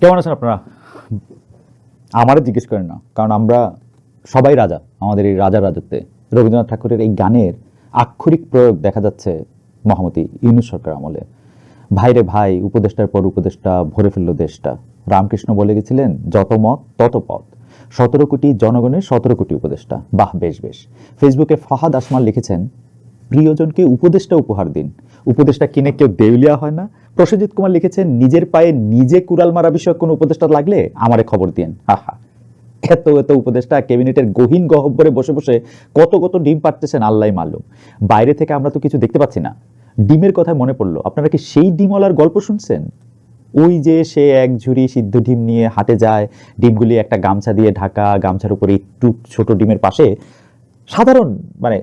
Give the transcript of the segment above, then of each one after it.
কেমন আছেন আপনারা? আমারও জিজ্ঞেস করেন না, কারণ আমরা সবাই রাজা আমাদের এই রাজার রাজত্বে। রবীন্দ্রনাথ ঠাকুরের এই গানের আক্ষরিক প্রয়োগ দেখা যাচ্ছে মহামতি ইউনূস সরকার আমলে। ভাইরে ভাই, উপদেষ্টার পর উপদেষ্টা, ভরে ফেলল দেশটা। রামকৃষ্ণ বলে গেছিলেন, যত মত তত পথ। 17 কোটি জনগণের 17 কোটি উপদেষ্টা। বাহ, বেশ বেশ। ফেসবুকে ফাহাদ আসমান লিখেছেন, প্রিয়জনকে উপদেষ্টা উপহার দিন, উপদেষ্টা কিনে কেউ দেউলিয়া হয় না। প্রসেনজিৎ কুমার লিখেছেন, নিজের পায়ে নিজে কুড়াল মারা বিষয়ক কোনো উপদেষ্টা লাগলে আমারে খবর দিন। হাহা, এত এত উপদেষ্টা ক্যাবিনেটের গহীন গহ্বরে বসে বসে কত কত ডিম পাড়তেছেন আল্লাহ মালুম। বাইরে থেকে আমরা তো কিছু দেখতে পাচ্ছি না। ডিমের কথা মনে পড়লো, আপনারা কি সেই ডিমওয়ালার গল্প শুনছেন? ওই যে সে এক ঝুড়ি সিদ্ধ ডিম নিয়ে হাটে যায়, ডিমগুলি একটা গামছা দিয়ে ঢাকা, গামছার উপরে একটু ছোট ডিমের পাশে সাধারণ, মানে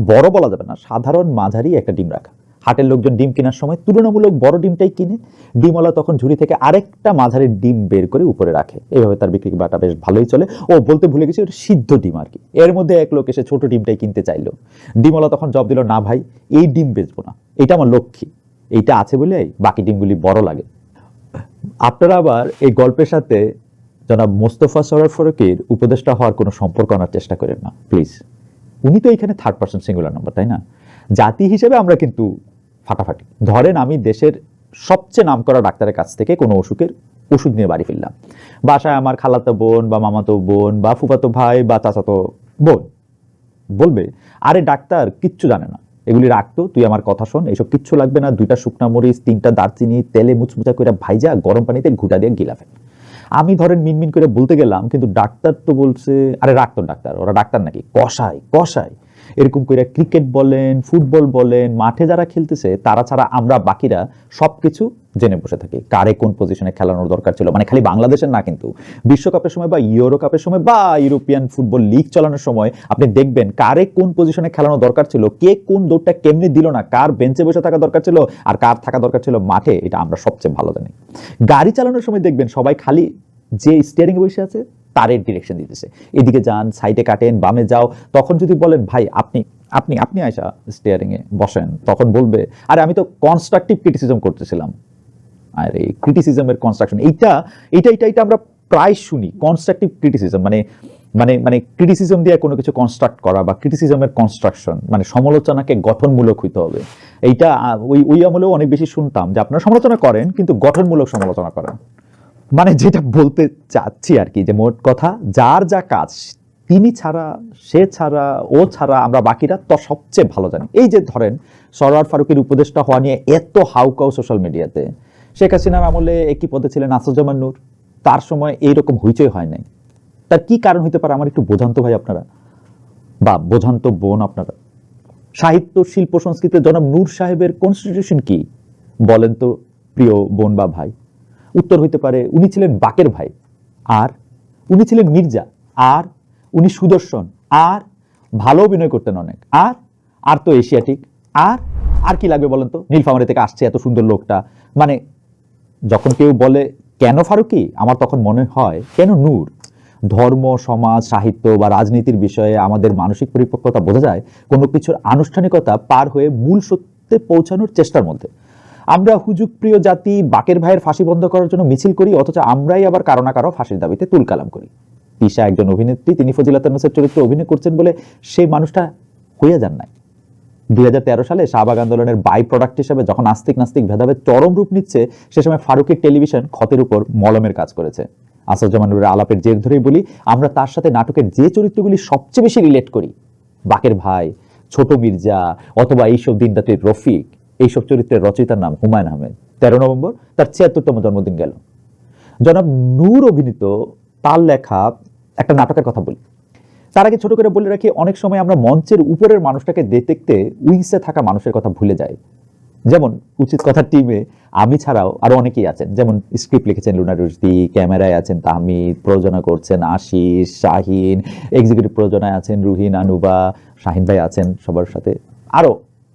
বড় বলা যাবে না, সাধারণ মাঝারি একটা ডিম রাখা। হাটের লোকজন ডিম কেনার সময় তুলনামূলক বড় ডিমটাই কিনে, ডিমওয়ালা তখন ঝুড়ি থেকে আরেকটা মাঝারি ডিম বের করে উপরে রাখে। এইভাবে তার বিক্রি বাটা বেশ ভালোই চলে। ও বলতে ভুলে গেছি, ওটা সিদ্ধ ডিম আর কি। এর মধ্যে এক লোক এসে ছোট ডিমটাই কিনতে চাইলো। ডিমওয়ালা তখন জবাব দিল, না ভাই, এই ডিম বেচবো না, এটা আমার লক্ষ্মী, এইটা আছে বলে বাকি ডিমগুলি বড় লাগে। আপনারা আবার এই গল্পের সাথে জনাব মোস্তফা সরোয়ার ফারুকীর উপদেষ্টা হওয়ার কোনো সম্পর্ক আনার চেষ্টা করেন না প্লিজ। উনি তো এখানে থার্ড পারসন সিঙ্গুলার নাম্বার, তাই না? জাতি হিসেবে আমরা কিন্তু ফাটাফাটি। ধরেন আমি দেশের সবচেয়ে নামকরা ডাক্তারের কাছ থেকে কোনো অসুখের ওষুধ নিয়ে বাড়ি ফিরলাম। বাসায় আমার খালাতো বোন বা মামাতো বোন বা ফুফাতো ভাই বা চাচাতো বোন বলবে, আরে ডাক্তার কিচ্ছু জানে না, এগুলি রাখতো, তুই আমার কথা শোন, এসব কিচ্ছু লাগবে না, 2টা শুকনা মরিচ, 3টা দারচিনি তেলে মুচমুচা করে ভাইজা গরম পানিতে ঘুটা দিয়ে গিলা ফেল। আমি ধরেন মিনমিন করে বলতে গেলাম, কিন্তু ডাক্তার তো বলছে, আরে রাখতো ডাক্তার, ওরা ডাক্তার নাকি, কষাই কষাই। এরকম করে ক্রিকেট বলেন, ফুটবল বলেন, মাঠে যারা খেলতেছে তারা ছাড়া আমরা বাকিরা সবকিছু জেনে বসে থাকি। কারে কোন পজিশনে খেলানোর দরকার ছিল, মানে খালি বাংলাদেশের না, কিন্তু বিশ্বকাপের সময় বা ইউরো কাপের সময় বা ইউরোপিয়ান ফুটবল লিগ চালানোর সময় আপনি দেখবেন কারে কোন পজিশনে খেলানো দরকার ছিল, কে কোন দৌড়টা কেমনি দিল না, কার বেঞ্চে বসে থাকা দরকার ছিল আর কার থাকা দরকার ছিল মাঠে, এটা আমরা সবচেয়ে ভালো জানি। গাড়ি চালানোর সময় দেখবেন সবাই খালি যে স্টিয়ারিং এ বসে আছে তারের ডিরেকশন দিতেছে, এদিকে যান, সাইডে কাটেন, বামে যাও। তখন যদি বলেন, ভাই আপনি আপনি আপনি আয়সা স্টিয়ারিং এ বসেন, তখন বলবে, আরে আমি তো কনস্ট্রাকটিভ ক্রিটিসিজম করতেছিলাম। আর এই ক্রিটিসিজমের কনস্ট্রাকশন, এইটা এটা এটা এটা আমরা প্রায় শুনি। কনস্ট্রাকটিভ ক্রিটিসিজম মানে মানে মানে ক্রিটিসিজম দিয়ে কোনো কিছু কনস্ট্রাক্ট করা, বা ক্রিটিসিজমের কনস্ট্রাকশন মানে সমালোচনাকে গঠনমূলক হইতে হবে। এইটা ওই আমলেও অনেক বেশি শুনতাম যে আপনারা সমালোচনা করেন কিন্তু গঠনমূলক সমালোচনা করেন। মানে যেটা বলতে চাচ্ছি আর কি, যে মোট কথা, যার যা কাজ তিনি ছাড়া, সে ছাড়া, ও ছাড়া আমরা বাকিরা তো সবচেয়ে ভালো জানি। এই যে ধরেন সরোয়ার ফারুকের উপদেষ্টা হওয়া নিয়ে এত হাউকাউ সোশ্যাল মিডিয়াতে। শেখ হাসিনার আমলে একই পদে ছিলেন আসাদুজ্জামান নূর, তার সময় এইরকম হইচই হয় নাই। তার কি কারণ হইতে পারে আমার একটু বোঝান তো ভাই আপনারা, বা বোঝান তো বোন আপনারা। সাহিত্য, শিল্প, সংস্কৃতি জনাব নূর সাহেবের কনস্টিটিউশন কি বলেন তো প্রিয় বোন বা ভাই? উত্তর হইতে পারে, উনি ছিলেন বাকের ভাই, আর উনি ছিলেন মির্জা, আর উনি সুদর্শন, আর ভালো অভিনয় করতেন অনেক, আর আর তো এশিয়াটিক, আর আর কি লাগবে বলেন তো? নীলফামারী থেকে আসছে এত সুন্দর লোকটা। মানে যখন কেউ বলে কেন ফারুকী, আমার তখন মনে হয় কেন নূর। ধর্ম, সমাজ, সাহিত্য বা রাজনীতির বিষয়ে আমাদের মানসিক পরিপক্কতা বোঝা যায় কোনো কিছুর আনুষ্ঠানিকতা পার হয়ে মূল সত্যে পৌঁছানোর চেষ্টার মধ্যে। আমরা হুজুগ প্রিয় জাতি বাকের ভাইয়ের ফাঁসি বন্ধ করার জন্য মিছিল করি, অথচ আমরাই আবার কারো না কারো ফাঁসির দাবিতে তুলকালাম করি। তিশা একজন অভিনেত্রী, তিনি ফজিলাতুন্নেছার চরিত্রে অভিনয় করছেন বলে সেই মানুষটা হইয়া যান নাই। 2013 সালে শাহবাগ আন্দোলনের বাই প্রোডাক্ট হিসেবে যখন আস্তিক নাস্তিক ভেদাভেদ চরম রূপ নিচ্ছে, সে সময় ফারুকের টেলিভিশন ক্ষতের উপর মলমের কাজ করেছে। আসাদুজ্জামান নূরের আলাপের জের ধরেই বলি, আমরা তার সাথে নাটকের যে চরিত্রগুলি সবচেয়ে বেশি রিলেট করি, বাকের ভাই, ছোট মির্জা, অথবা এইসব দিনরাতের রফিক, এইসব চরিত্রের রচয়িতার নাম হুমায়ুন আহমেদ। 13 নভেম্বর তার 76তম জন্মদিন গেল। জনাব নূর অভিনীত তার লেখা একটা নাটকের কথা বলি। তার আগে ছোট করে বলে রাখি, অনেক সময় আমরা মঞ্চের উপরের মানুষটাকে দেখতে উইংসে থাকা মানুষের কথা ভুলে যাই। যেমন উচিত কথা টিমে আমি ছাড়াও আরো অনেকেই আছেন, যেমন স্ক্রিপ্ট লিখেছেন লুনা রুশদি, ক্যামেরায় আছেন তাহমিদ, প্রযোজনা করছেন আশিস, শাহিন, এক্সিকিউটিভ প্রযোজনায় আছেন রুহিন, আনুবা, শাহিন ভাই আছেন, সবার সাথে আরো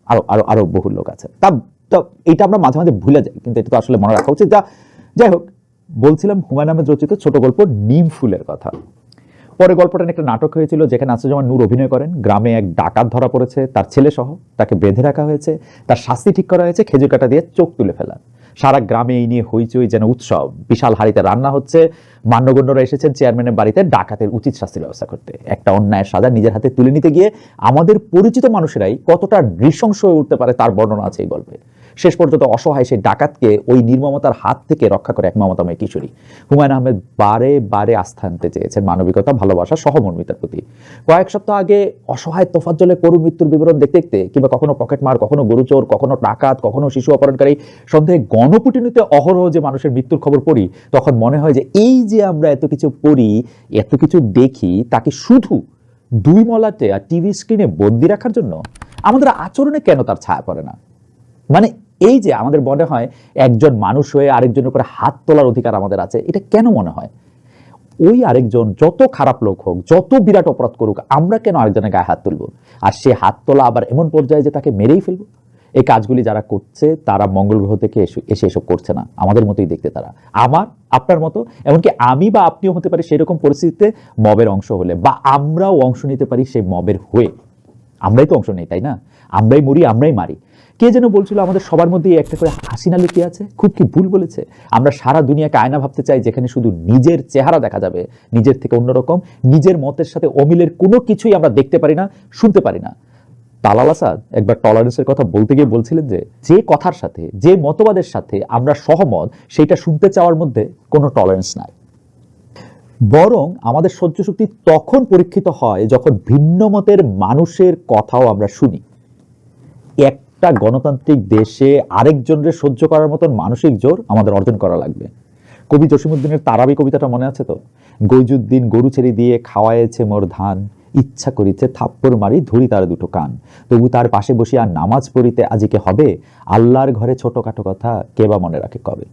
আরো আরো আরো বহু লোক আছে। তা এইটা আমরা মাঝে মাঝে ভুলে যাই, কিন্তু এটা তো আসলে মনে রাখা উচিত। যাই হোক, বলছিলাম হুমায়ুন আহমেদ রচিত ছোট গল্প নিম ফুলের কথা। পরে গল্পটা নিয়ে একটা নাটক হয়েছিল, যেখানে আসাদুজ্জামান নূর অভিনয় করেন। গ্রামে এক ডাকাত ধরা পড়েছে, তার ছেলে সহ, তাকে বেঁধে রাখা হয়েছে, তার শাস্তি ঠিক করা হয়েছে খেজুর কাটা দিয়ে চোখ তুলে ফেলা। সারা গ্রামে এই নিয়ে হইচই যেন উৎসব, বিশাল হাড়িতে রান্না হচ্ছে, মান্যগণ্যরা এসেছেন চেয়ারম্যানের বাড়িতে ডাকাতের উচিত শাস্তির ব্যবস্থা করতে। একটা অন্যায়ের সাজা নিজের হাতে তুলে নিতে গিয়ে আমাদের পরিচিত মানুষেরাই কতটা নৃশংস হয়ে উঠতে পারে তার বর্ণনা আছে এই গল্পে। শেষ পর্যন্ত অসহায় সেই ডাকাতকে ওই নির্মমতার হাত থেকে রক্ষা করে এক মমতাময় কিশোরী। হুমায়ুন আহমেদ বারে বারে আস্থা আনতে চেয়েছেন মানবিকতা, ভালোবাসা, সহমর্মিতার প্রতি। কয়েক সপ্তাহ আগে অসহায় তোফাজ্জলে করুণ মৃত্যুর বিবরণ দেখতে দেখতে, কিংবা কখনো পকেটমার, কখনো গরুচোর, কখনো ডাকাত, কখনো শিশু অপহরণকারী সন্দেহে গণপিটুনিতে অহরহ যে মানুষের মৃত্যুর খবর পড়ি, তখন মনে হয় যে এই যে আমরা এত কিছু পড়ি, এত কিছু দেখি, তাকে শুধু দুই মলাটে আর টিভি স্ক্রিনে বন্দি রাখার জন্য আমাদের আচরণে কেন তার ছায়া পড়ে না? মানে এই যে আমাদের মনে হয় একজন মানুষ হয়ে আরেকজনের উপরে হাত তোলার অধিকার আমাদের আছে, এটা কেন মনে হয়? ওই আরেকজন যত খারাপ লোক হোক, যত বিরাট অপরাধ করুক, আমরা কেন আরেকজনের গায়ে হাত তুলবো? আর সে হাত তোলা আবার এমন পর্যায়ে যে তাকে মেরেই ফেলবো। এই কাজগুলি যারা করছে তারা মঙ্গল গ্রহ থেকে এসে এসব করছে না, আমাদের মতোই দেখতে তারা, আমার আপনার মতো। এমনকি আমি বা আপনিও হতে পারি সেরকম পরিস্থিতিতে মবের অংশ হলে, বা আমরাও অংশ নিতে পারি সেই মবের হয়ে। আমরাই তো অংশ নেই, তাই না? আমরাই মরি, আমরাই মারি। কে যেন বলছিল আমাদের সবার মধ্যে একটা করে হাসিনা লুকিয়ে আছে। খুব কি ভুল বলেছে? আমরা সারা দুনিয়াকে আয়না ভাবতে চাই, যেখানে শুধু নিজের চেহারা দেখা যাবে, নিজের থেকে অন্যরকম, নিজের মতের সাথে অমিলের কোনো কিছুই আমরা দেখতে পারি না, শুনতে পারি না। তালাল আসাদ একবার টলারেন্সের কথা বলতে গিয়ে বলছিলেন যে কথার সাথে, যে মতবাদের সাথে আমরা সহমত, সেটা শুনতে চাওয়ার মধ্যে কোনো টলারেন্স নাই। বরং আমাদের সহ্য শক্তি তখন পরীক্ষিত হয় যখন ভিন্ন মতের মানুষের কথাও আমরা শুনি। একটা গণতান্ত্রিক দেশে আরেকজনের সহ্য করার মতন মানসিক জোর আমাদের অর্জন করা লাগবে। কবি জসিমউদ্দিনের তারাবি কবিতাটা মনে আছে তো? গৈজুদ্দিন গরু ছেড়ে দিয়ে খাওয়ায়েছে মোর ধান, ইচ্ছা করিতে থাপ্পড় মারি ধরি তার দুটো কান, তবু তার পাশে বসিয়া নামাজ পড়িতে আজিকে হবে, আল্লাহর ঘরে ছোটখাটো কথা কে বা মনে রাখে কবে।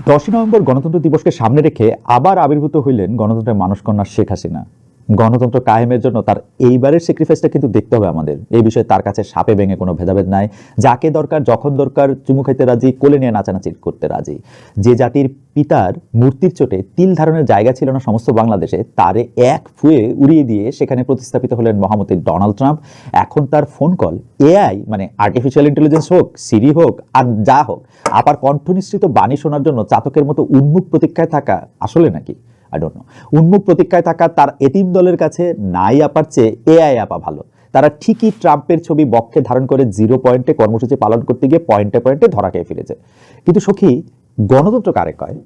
10ই নভেম্বর গণতন্ত্র দিবসকে সামনে রেখে আবার আবির্ভূত হইলেন গণতন্ত্রের মানুষকন্যা শেখ হাসিনা। গণতন্ত্র কায়েমের জন্য তার এইবারের স্যাক্রিফাইসটা কিন্তু দেখতে হবে আমাদের। এই বিষয়ে তার কাছে সাপে ভেঙে কোনো ভেদাভেদ নাই। যাকে দরকার, যখন দরকার চুমু খাইতে রাজি, কোলে নিয়ে নাচানাচি করতে রাজি। যে জাতির পিতার মূর্তির চোটে তিল ধারণের জায়গা ছিল না সমস্ত বাংলাদেশে, তারে এক ফুয়ে উড়িয়ে দিয়ে সেখানে প্রতিস্থাপিত হলেন মহামতি ডোনাল্ড ট্রাম্প। এখন তার ফোন কল এআই, মানে আর্টিফিশিয়াল ইন্টেলিজেন্স হোক, সিরি হোক, আর যা হোক, আপার কণ্ঠনিঃসৃত বাণী শোনার জন্য চাতকের মতো উন্মুখ প্রতীক্ষায় থাকা আসলে নাকি? I don't know. উন্মুখ প্রতীক্ষায় থাকা তার এতিম দলের কাছে নাই আপার চেয়ে এআই আপা ভালো। তারা ঠিকই ট্রাম্পের ছবি বক্ষে ধারণ করে 0 পয়েন্টে কর্মসূচি পালন করতে গিয়ে পয়েন্টে পয়েন্টে ধরা খেয়ে ফিরেছে। কিন্তু সখী, গণতন্ত্র কারে কয়?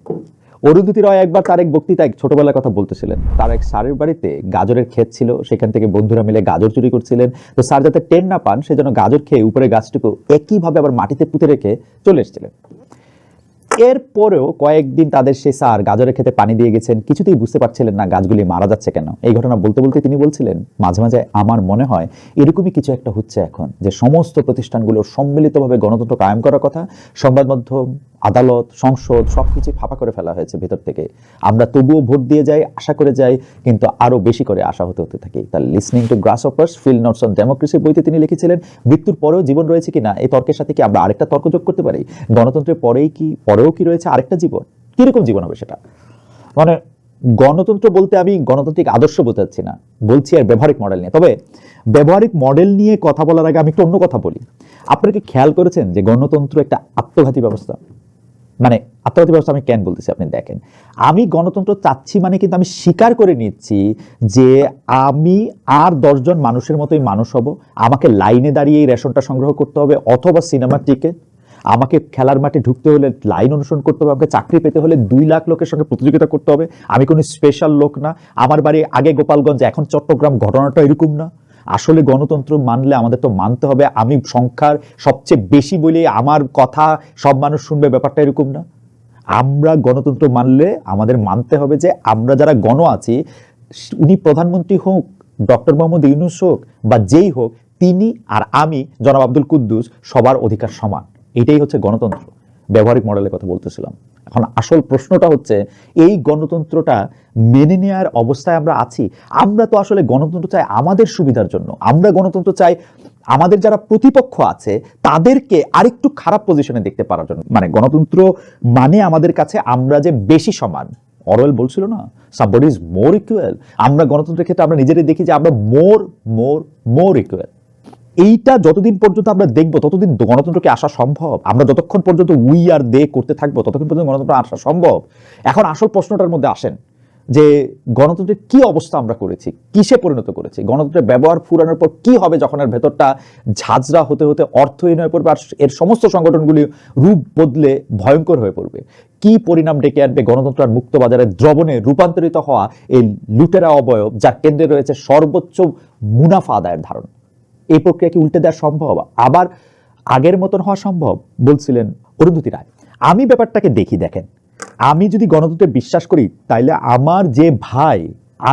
অরুন্ধতী রয় একবার তার এক বক্তৃতায় ছোটবেলার কথা বলতেছিলেন। তার এক স্যারের বাড়িতে গাজরের ক্ষেত ছিল, সেখান থেকে বন্ধুরা মিলে গাজর চুরি করছিলেন। তো স্যার যাতে টের না পান, সেজন্য গাজর খেয়ে উপরে গাছটুকু একইভাবে আবার মাটিতে পুঁতে রেখে চলে এসেছিলেন। এরপরেও কয়েকদিন তাদের সে স্যার গাজরের খেতে পানি দিয়ে গেছেন, কিছুতেই বুঝতে পারছিলেন না গাছগুলি মারা যাচ্ছে কেন। এই ঘটনা বলতে বলতে তিনি বলছিলেন, মাঝে মাঝে আমার মনে হয় এরকমই কিছু একটা হচ্ছে এখন, যে সমস্ত প্রতিষ্ঠানগুলো সম্মিলিতভাবে গণতন্ত্র কায়েম করার কথা, সংবাদ মাধ্যম, আদালত, সংসদ সবকিছু ফাঁপা করে ফেলা হয়েছে ভেতর থেকে। আমরা তবুও ভোট দিয়ে যাই, আশা করে যাই, কিন্তু আরো বেশি করে আশা হতে হতে থাকি। তার listening to grasshoppers field notes on democracy বইতে তিনি লিখেছিলেন, মৃত্যুর পরেও জীবন রয়েছে কিনা, এই তর্কের সাথে কি আমরা আরেকটা তর্ক যোগ করতে পারি? গণতন্ত্রের পরেও কি রয়েছে আরেকটা জীবন? কিরকম জীবন হবে সেটা? মানে গণতন্ত্র বলতে আমি গণতান্ত্রিক আদর্শ বোঝাচ্ছি না, বলছি আর ব্যবহারিক মডেল নিয়ে। তবে ব্যবহারিক মডেল নিয়ে কথা বলার আগে আমি একটু অন্য কথা বলি। আপনারা কি খেয়াল করেছেন যে গণতন্ত্র একটা আত্মঘাতী ব্যবস্থা? মানে আত্মঘাতী ব্যবস্থা আমি কেন বলতেছি আপনি দেখেন। আমি গণতন্ত্র চাচ্ছি মানে কিন্তু আমি স্বীকার করে নিচ্ছি যে আমি আর 10 জন মানুষের মতোই মানুষ হব। আমাকে লাইনে দাঁড়িয়ে এই রেশনটা সংগ্রহ করতে হবে, অথবা সিনেমার টিকিট। আমাকে খেলার মাঠে ঢুকতে হলে লাইন অনুসরণ করতে হবে, আমাকে চাকরি পেতে হলে 2 লাখ লোকের সঙ্গে প্রতিযোগিতা করতে হবে। আমি কোনো স্পেশাল লোক না, আমার বাড়ি আগে গোপালগঞ্জ এখন চট্টগ্রাম, ঘটনাটা এরকম না। আসলে গণতন্ত্র মানলে আমাদের তো মানতে হবে আমি সংখ্যার সবচেয়ে বেশি বলে আমার কথা সব মানুষ শুনবে, ব্যাপারটা এরকম না। আমরা গণতন্ত্র মানলে আমাদের মানতে হবে যে আমরা যারা গণ আছি, উনি প্রধানমন্ত্রী হোক, ডক্টর মোহাম্মদ ইউনূস হোক, বা যেই হোক, তিনি আর আমি জনাব আব্দুল কুদ্দুস, সবার অধিকার সমান। এটাই হচ্ছে গণতন্ত্র। ব্যবহারিক মডেলের কথা বলতেছিলাম। এখন আসল প্রশ্নটা হচ্ছে, এই গণতন্ত্রটা মেনে নেওয়ার অবস্থায় আমরা আছি? আমরা তো আসলে গণতন্ত্র চাই আমাদের সুবিধার জন্য। আমরা গণতন্ত্র চাই আমাদের যারা প্রতিপক্ষ আছে তাদেরকে আরেকটু খারাপ পজিশনে দেখতে পারার জন্য। মানে গণতন্ত্র মানে আমাদের কাছে আমরা যে বেশি সমান। অরওয়েল বলছিল না, somebody is more equal। আমরা গণতন্ত্রের ক্ষেত্রে আমরা নিজেরাই দেখি যে আমরা মোর ইকুয়াল। এইটা যতদিন পর্যন্ত আমরা দেখবো ততদিন গণতন্ত্রকে আসা সম্ভব? আমরা যতক্ষণ পর্যন্ত উই আর দে করতে থাকবো ততক্ষণ পর্যন্ত গণতন্ত্র আসা সম্ভব? এখন আসল প্রশ্নটার মধ্যে আসেন যে গণতন্ত্রের কি অবস্থা আমরা করেছি, কিসে পরিণত করেছি, গণতন্ত্রের ব্যবহার ফুরানোর পর কি হবে যখন এর ভেতরটা ঝাঁঝরা হতে হতে অর্থহীন হয়ে পড়বে আর এর সমস্ত সংগঠনগুলি রূপ বদলে ভয়ঙ্কর হয়ে পড়বে? কি পরিণাম ডেকে আনবে গণতন্ত্র আর মুক্ত বাজারের দ্রবণে রূপান্তরিত হওয়া এই লুটেরা অবয়ব যার কেন্দ্রে রয়েছে সর্বোচ্চ মুনাফা আদায়ের ধারণা? এই প্রক্রিয়া কি উল্টে দেওয়া সম্ভব, আবার আগের মতন হওয়া সম্ভব? বলছিলেন অরুন্ধতী রায়। আমি ব্যাপারটাকে দেখি, দেখেন, আমি যদি গণতন্ত্রে বিশ্বাস করি তাইলে আমার যে ভাই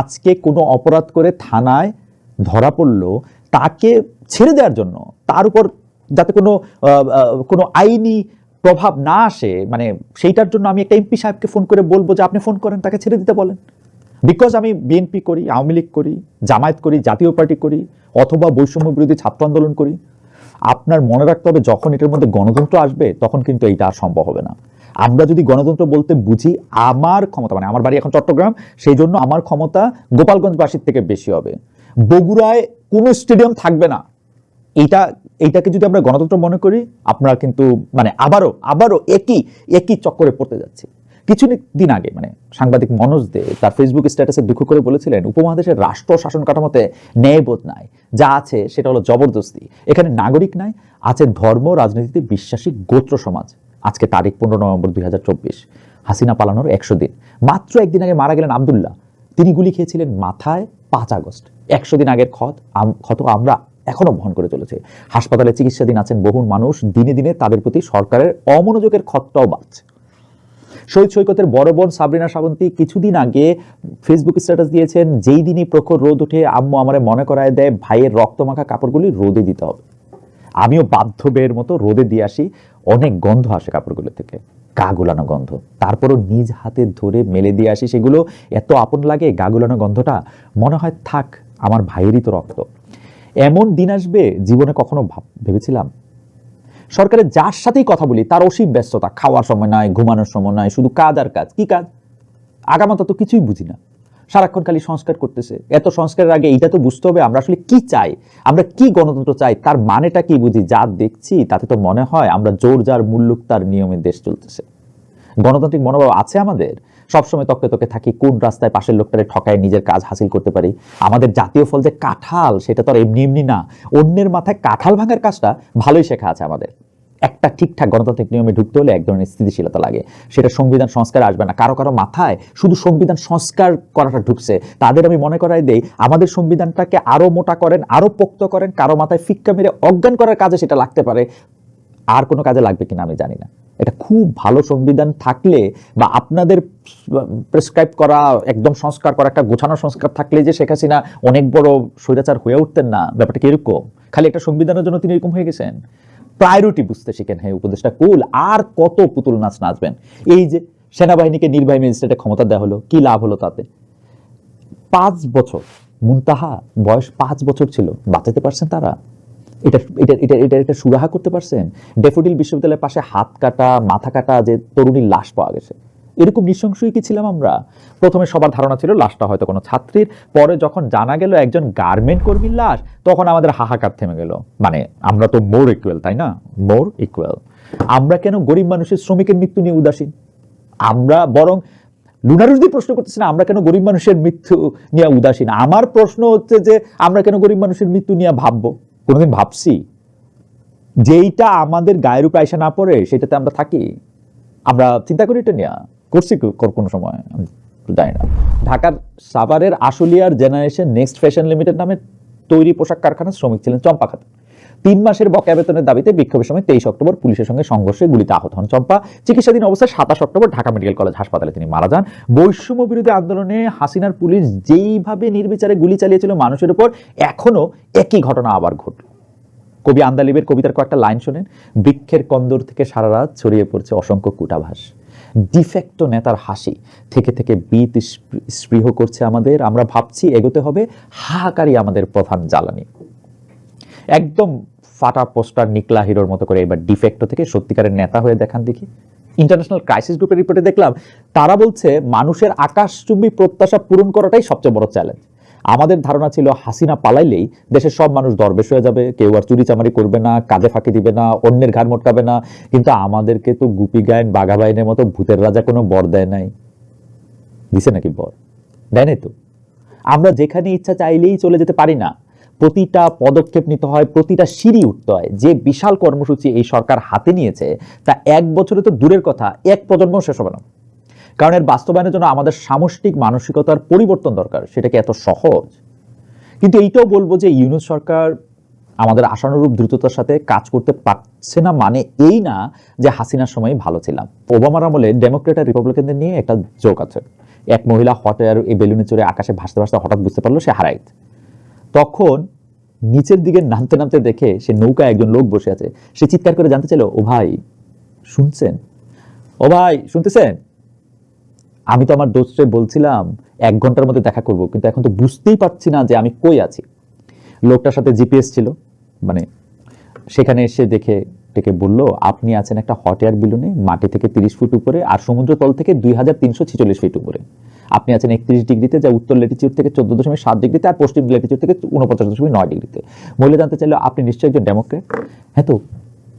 আজকে কোনো অপরাধ করে থানায় ধরা পড়লো তাকে ছেড়ে দেওয়ার জন্য, তার উপর যাতে কোনো আইনি প্রভাব না আসে, মানে সেইটার জন্য আমি একটা এমপি সাহেবকে ফোন করে বলবো যে আপনি ফোন করেন, তাকে ছেড়ে দিতে বলেন। বিকজ আমি বিএনপি করি, আওয়ামী লীগ করি, জামায়াত করি, জাতীয় পার্টি করি, অথবা বৈষম্য বিরোধী ছাত্র আন্দোলন করি। আপনার মনে রাখতে হবে যখন এটার মধ্যে গণতন্ত্র আসবে তখন কিন্তু এইটা আর সম্ভব হবে না। আমরা যদি গণতন্ত্র বলতে বুঝি আমার ক্ষমতা, মানে আমার বাড়ি এখন চট্টগ্রাম, সেই জন্য আমার ক্ষমতা গোপালগঞ্জবাসীর থেকে বেশি হবে। বগুড়ায় কোনো স্টেডিয়াম থাকবে না, এইটাকে যদি আমরা গণতন্ত্র মনে করি, আপনারা কিন্তু মানে আবারও একই চক্করে পড়তে যাচ্ছে। কিছুদিন আগে মানে সাংবাদিক মনোজ দে তার ফেসবুক স্ট্যাটাসে দুঃখ করে বলেছিলেন, উপমহাদেশের রাষ্ট্র শাসন কাঠামোতে ন্যায়বোধ নাই, যা আছে সেটা হলো জবরদস্তি, এখানে নাগরিক নাই, আছে ধর্ম রাজনীতিতে বিশ্বাসী গোত্র সমাজ। আজকে তারিখ 15 নভেম্বর 2024, হাসিনা পালানোর 100 দিন। মাত্র একদিন আগে মারা গেলেন আব্দুল্লাহ, তিনি গুলি খেয়েছিলেন মাথায় 5 আগস্ট। 100 দিন আগের ক্ষত আমরা এখনো বহন করে চলেছে। হাসপাতালে চিকিৎসাধীন আছেন বহু মানুষ, দিনে দিনে তাদের প্রতি সরকারের অমনোযোগের ক্ষতটাও বাড়ছে। শহীদ সৈকতের বড় বোন সাবরিনা শ্রাবন্তী কিছুদিন আগে ফেসবুক স্ট্যাটাস দিয়েছেন, যেই দিনই প্রখর রোদ ওঠে আম্মু আমারে মনে করায় দেয় ভাইয়ের রক্তমাখা কাপড়গুলি রোদে দিতে হবে। আমিও বাধ্য বের মতো রোদে দিয়ে আসি, অনেক গন্ধ আসে কাপড়গুলো থেকে, গা গুলানো গন্ধ, তারপরও নিজ হাতে ধরে মেলে দিয়ে আসি, সেগুলো এত আপন লাগে, গা গুলানো গন্ধটা, মনে হয় থাক আমার ভাইয়েরই তো রক্ত। এমন দিন আসবে জীবনে কখনো ভেবেছিলাম? সরকারের যার সাথেই কথা বলি তার অসীম ব্যস্ততা, খাওয়ার সময় নাই, ঘুমানোর সময় নাই, শুধু কাজ আর কাজ। কি কাজ? আগামাতা তো কিছুই বুঝি না, সারাক্ষণ খালি সংস্কার করতেছে। এত সংস্কারের আগে এটা তো বুঝতে হবে আমরা আসলে কি চাই, আমরা কি গণতন্ত্র চাই, তার মানেটা কি বুঝি। যা দেখছি তাতে তো মনে হয় আমরা জোর যার মুল্লুক তার নিয়মে দেশ চলতেছে। গণতান্ত্রিক মনোভাব আছে আমাদের? সবসময় তককে তকে থাকি কোন রাস্তায় পাশের লোকটারে ঠকায় নিজের কাজ হাসিল করতে পারি। আমাদের জাতীয় ফল যে কাঁঠাল, সেটা তো আর এমনি এমনি না। অন্যের মাথায় কাঁঠাল ভাঙার কাজটা ভালোই শেখা আছে আমাদের। একটা ঠিকঠাক গণতান্ত্রিক নিয়মে ঢুকতে হলে এক ধরনের স্থিতিশীলতা লাগে, সেটা সংবিধান সংস্কার আসবে না। কারো কারো মাথায় শুধু সংবিধান সংস্কার করাটা ঢুকছে, তাদের আমি মনে করাই দেই আমাদের সংবিধানটাকে আরো মোটা করেন, আরো পোক্ত করেন। কারো মাথায় ফিক্কা মেরে অজ্ঞান করার কাজে সেটা লাগতে পারে, আর কোনো কাজে লাগবে কিনা আমি জানি না। এটা খুব ভালো সংবিধান থাকলে বা আপনাদের প্রেসক্রাইব করা একদম সংস্কার করা একটা গোছানো সংস্কার থাকলে যে শেখ হাসিনা অনেক বড় স্বৈরাচার হয়ে উঠতেন না। ব্যাপারটা কি এরকম? খালি একটা সংবিধানের জন্য তিনি এরকম হয়ে গেছেন? প্রায়োরিটি বুঝতে শিখেন হে উপদেষ্টা কুল। আর কত পুতুল নাচ নাচবেন? এই যে সেনাবাহিনীকে নির্বাহী ম্যাজিস্ট্রেটে ক্ষমতা দেওয়া হলো, কি লাভ হলো তাতে? 5 বছর, মুনতাহা বয়স 5 বছর ছিল, বাঁচাতে পারছেন তারা? এটা সুরাহা করতে পারছেন? ডেফোডিল বিশ্ববিদ্যালয়ের পাশে হাত কাটা মাথা কাটা যে তরুণীর লাশ পাওয়া গেছে, এরকম নৃশংসই কি ছিলাম আমরা? প্রথমে সবার ধারণা ছিল লাশটা হয়তো কোনো ছাত্রীর, পরে যখন জানা গেল একজন গার্মেন্ট কর্মীর লাশ, তখন আমাদের হাহাকার থেমে গেল। মানে আমরা তো মোর ইকুয়াল, তাই না? মোর ইকুয়াল। আমরা কেন গরিব মানুষের শ্রমিকের মৃত্যু নিয়ে উদাসীন? আমরা বরং লুনারুসদি প্রশ্ন করতেছি না আমরা কেন গরিব মানুষের মৃত্যু নিয়ে উদাসীন। আমার প্রশ্ন হচ্ছে যে আমরা কেন গরিব মানুষের মৃত্যু নিয়ে ভাববো? কোনোদিন ভাবছি? যেইটা আমাদের গায়ের উপর আইসা না পড়ে সেটাতে আমরা থাকি, আমরা চিন্তা করি এটা নিয়ে? করছি কোনো সময়? জানি না। ঢাকার সাভারের আশুলিয়ার জেনারেশন নেক্সট ফ্যাশন লিমিটেড নামে তৈরি পোশাক কারখানার শ্রমিক ছিলেন চম্পা খাতুন। 3 মাসের বকেয়া বেতনের দাবিতে বিক্ষোভের সময় 23 অক্টোবর পুলিশের সঙ্গে সংঘর্ষে গুলিতে আহত হন চম্পা। চিকিৎসাধীন অবস্থায় 27 অক্টোবর ঢাকা মেডিকেল কলেজ হাসপাতালে তিনি মারা যান। বৈষম্য বিরোধী আন্দোলনে হাসিনার পুলিশ যেইভাবে নির্বিচারে গুলি চালিয়েছিল মানুষের উপর, এখনো একই ঘটনা আবার ঘটল। কবি আন্দালিবের কবিতার কয়েকটা লাইন শোনেন। বৃক্ষের কন্দর থেকে সারা রাত ছড়িয়ে পড়ছে অসংখ্য কূটাভাস, ডিফেক্টো নেতার হাসি থেকে থেকে বীত স্পৃহ করছে আমাদের। আমরা ভাবছি এগোতে হবে, হাহাকারই আমাদের প্রধান জ্বালানি। একদম ফাটা পোস্টার নিকলা হিরোর মতো করে এবার ডিফেক্টো থেকে সত্যিকারের নেতা হয়ে দেখান দেখি। ইন্টারন্যাশনাল ক্রাইসিস গ্রুপের রিপোর্টে দেখলাম তারা বলছে মানুষের আকাশচুম্বী প্রত্যাশা পূরণ করাটাই সবচেয়ে বড় চ্যালেঞ্জ। আমাদের ধারণা ছিল হাসিনা পালাইলেই দেশের সব মানুষ দরবেশ হয়ে যাবে, কেউ আর চুরি চামারি করবে না, কাজে ফাঁকি দিবে না, অন্যের ঘাড় মোটকাবে না। কিন্তু আমাদেরকে তো গুপি গায়েন বাঘা বাইনের মতো ভূতের রাজা কোনো বর দেয় নাই। দিছে নাকি বর? দেয় নাই তো। আমরা যেখানে ইচ্ছা চাইলেই চলে যেতে পারি না, প্রতিটা পদক্ষেপ নিতে হয়, প্রতিটা সিঁড়ি উঠতে হয়। যে বিশাল কর্মসূচি এই সরকার হাতে নিয়েছে তা 1 বছরে তো দূরের কথা, 1 প্রজন্ম শেষ হবে না। কারণ এর বাস্তবায়নের জন্য আমাদের সামষ্টিক মানসিকতার পরিবর্তন দরকার। সেটা কি এত সহজ? কিন্তু এইটাও বলবো যে ইউনূস সরকার আমাদের আশানুরূপ দ্রুততার সাথে কাজ করতে পারছে না, মানে এই না যে হাসিনার সময় ভালো ছিলাম। ওবামার আমলে ডেমোক্রেট আর রিপাবলিকানদের নিয়ে একটা জোক আছে। এক মহিলা হট এয়ার এই বেলুনে চড়ে আকাশে ভাসতে ভাসতে হঠাৎ বুঝতে পারলো সে হারাইত। তখন নিচের দিকে নামতে নামতে দেখে সে নৌকায় একজন লোক বসে আছে। সে চিৎকার করে জানতে চাইল, ও ভাই শুনছেন? ও ভাই শুনতেছেন? আমি তো আমার দোস্তে বলছিলাম 1 ঘন্টার মধ্যে দেখা করব, কিন্তু এখন তো বুঝতেই পারছি না যে আমি কই আছি। লোকটার সাথে জিপিএস ছিল, মানে সেখানে এসে দেখে ডেকে বলল, আপনি আছেন একটা হট এয়ার বেলুনে মাটি থেকে 30 ফুট উপরে আর সমুদ্র তল থেকে 2346 ফিট উপরে। আপনি আছেন 31 ডিগ্রিতে, যা উত্তর ল্যাটিটিউড থেকে 14.7 ডিগ্রিতে আর পশ্চিম ল্যাটিটিউড থেকে 49.9 ডিগ্রিতে। মহিলা জানতে চাইলো, আপনি নিশ্চয়ই একজন ডেমোক্রেট? হ্যাঁ। তো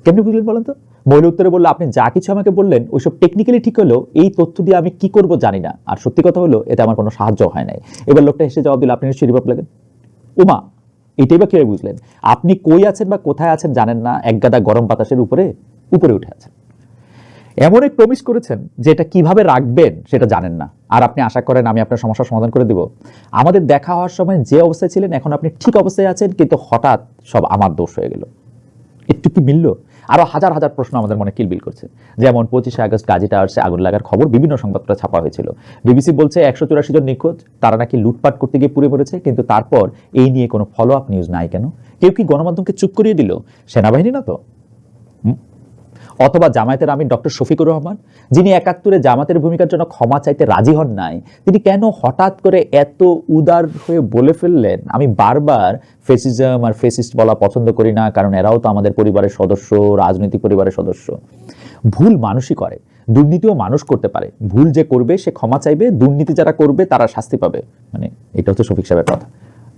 কেমনি বুঝলেন বলেন তো? মহিলা উত্তরে বললো, আপনি যা কিছু আমাকে বললেন ওইসব টেকনিক্যালি ঠিক হলো, এই তথ্য দিয়ে আমি কি করব জানি না, আর সত্যি কথা হলো এতে আমার কোনো সাহায্য হয় নাই। এবার লোকটা এসে জবাব দিল, আপনি নিশ্চয়ই রিপাবলিকান। উমা, এটাই বা কিভাবে বুঝলেন? আপনি কই আছেন বা কোথায় আছেন জানেন না, এক গাদা গরম বাতাসের উপরে উপরে উঠে আছেন। এমন এক প্রমিস করেছেন যে এটা কিভাবে রাখবেন সেটা জানেন না, আর আপনি আশা করেন আমি আপনার সমস্যার সমাধান করে দিব। আমাদের দেখা হওয়ার সময় যে অবস্থায় ছিলেন এখন আপনি ঠিক অবস্থায় আছেন, কিন্তু হঠাৎ সব আমার দোষ হয়ে গেল। একটু কি মিলল? আরো হাজার হাজার প্রশ্ন আমাদের মনে কিলবিল করছে। যেমন 25শে আগস্ট গাজী টাওয়ার্সে আগুন লাগার খবর বিভিন্ন সংবাদপত্রে ছাপা হয়েছিল। বিবিসি বলছে 184 জন নিখোঁজ, তারা নাকি লুটপাট করতে গিয়ে পুড়ে মরেছে, কিন্তু তারপর এই নিয়ে কোনো ফলো আপ নিউজ নাই কেন? কেউ কি গণমাধ্যমকে চুপ করিয়ে দিল? সেনাবাহিনী না তো? অথবা জামায়াতের আমির ডক্টর শফিকুর রহমান, যিনি 71-এ জামাতের ভূমিকার জন্য ক্ষমা চাইতে রাজি হন নাই, তিনি কেন হঠাৎ করে এত উদার হয়ে বলে ফেললেন, আমি বারবার ফেসিজম আর ফেসিস্ট বলা পছন্দ করি না, কারণ এরাও তো আমাদের পরিবারের সদস্য, রাজনৈতিক পরিবারের সদস্য। ভুল মানুষই করে, দুর্নীতিও মানুষ করতে পারে। ভুল যে করবে সে ক্ষমা চাইবে, দুর্নীতি যারা করবে তারা শাস্তি পাবে। মানে এটা হচ্ছে শফিক সাহেবের কথা।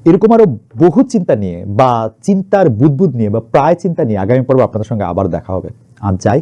এরকম আরো বহু চিন্তা নিয়ে বা চিন্তার বুদবুদ নিয়ে বা প্রায় চিন্তা নিয়ে আগামী পর্বে আপনাদের সঙ্গে আবার দেখা হবে। আজ যাই।